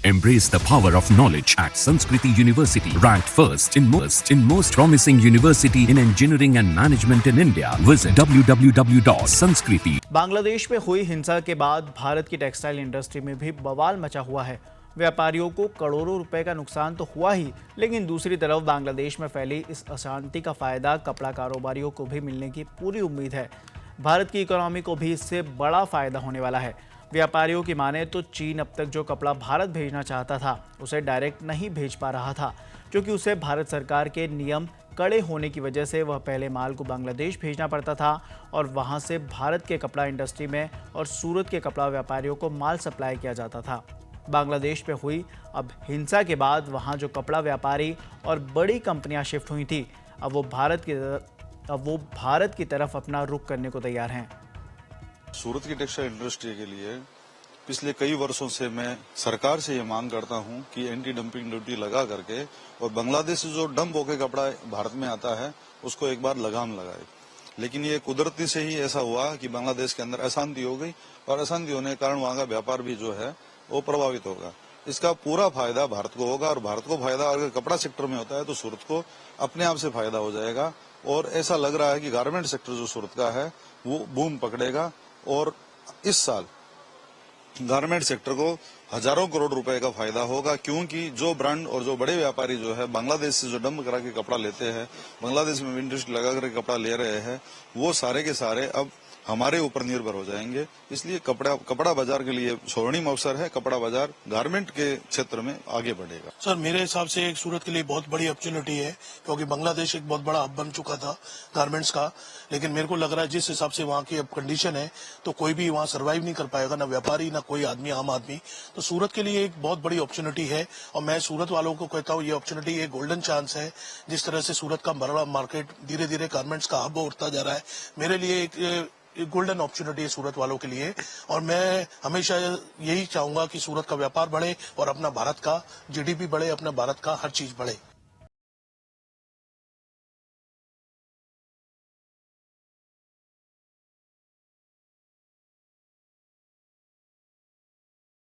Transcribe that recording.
Embrace the power of knowledge at Sanskriti University, ranked first in most promising university in engineering and management in India. Visit www.sanskriti. Bangladesh में हुई हिंसा के बाद भारत की textile industry में भी बवाल मचा हुआ है। व्यापारियों को करोड़ों रुपए का नुकसान तो हुआ ही, लेकिन दूसरी तरफ बांग्लादेश में फैली इस अशांति का फायदा कपड़ा कारोबारियों को भी मिलने की पूरी उम्मीद है। भारत की इकोनॉमी को भी इससे बड़ा फायदा होने वाला है। व्यापारियों की माने तो चीन अब तक जो कपड़ा भारत भेजना चाहता था उसे डायरेक्ट नहीं भेज पा रहा था, क्योंकि उसे भारत सरकार के नियम कड़े होने की वजह से वह पहले माल को बांग्लादेश भेजना पड़ता था और वहां से भारत के कपड़ा इंडस्ट्री में और सूरत के कपड़ा व्यापारियों को माल सप्लाई किया जाता था। बांग्लादेश में हुई अब हिंसा के बाद वहां जो कपड़ा व्यापारी और बड़ी कंपनियां शिफ्ट हुई थी, अब वो भारत की तरफ अपना रुख करने को तैयार हैं। सूरत की टेक्सटाइल इंडस्ट्री के लिए पिछले कई वर्षों से मैं सरकार से ये मांग करता हूं कि एंटी डंपिंग ड्यूटी लगा करके और बांग्लादेश से जो डंप होकर कपड़ा भारत में आता है उसको एक बार लगाम लगाए। लेकिन ये कुदरती से ही ऐसा हुआ कि बांग्लादेश के अंदर अशांति हो गई और अशांति होने के कारण वहां का व्यापार भी जो है वो प्रभावित होगा। इसका पूरा फायदा भारत को होगा और भारत को फायदा अगर कपड़ा सेक्टर में होता है तो सूरत को अपने आप से फायदा हो जाएगा। और ऐसा लग रहा है कि गारमेंट सेक्टर जो सूरत का है वो बूम पकड़ेगा और इस साल गारमेंट सेक्टर को हजारों करोड़ रुपए का फायदा होगा, क्योंकि जो ब्रांड और जो बड़े व्यापारी जो है बांग्लादेश से जो डंप करा के कपड़ा लेते हैं, बांग्लादेश में इंडस्ट्री लगा करके कपड़ा ले रहे हैं, वो सारे के सारे अब हमारे ऊपर निर्भर हो जाएंगे। इसलिए कपड़ा बाजार के लिए स्वर्णिम अवसर है। कपड़ा बाजार गारमेंट के क्षेत्र में आगे बढ़ेगा। सर, मेरे हिसाब से एक सूरत के लिए बहुत बड़ी अपॉर्चुनिटी है, क्योंकि बांग्लादेश एक बहुत बड़ा हब बन चुका था गारमेंट्स का। लेकिन मेरे को लग रहा है जिस हिसाब से वहाँ की अब कंडीशन है तो कोई भी वहाँ सर्वाइव नहीं कर पाएगा, ना व्यापारी ना कोई आदमी, आम आदमी। तो सूरत के लिए एक बहुत बड़ी अपॉर्चुनिटी है और मैं सूरत वालों को कहता हूँ ये अपॉर्चुनिटी एक गोल्डन चांस है। जिस तरह से सूरत का बड़ा मार्केट धीरे धीरे गारमेंट्स का हब उठता जा रहा है, मेरे लिए एक गोल्डन अपॉर्चुनिटी है सूरत वालों के लिए। और मैं हमेशा यही चाहूंगा कि सूरत का व्यापार बढ़े और अपना भारत का जीडीपी बढ़े, अपना भारत का हर चीज बढ़े।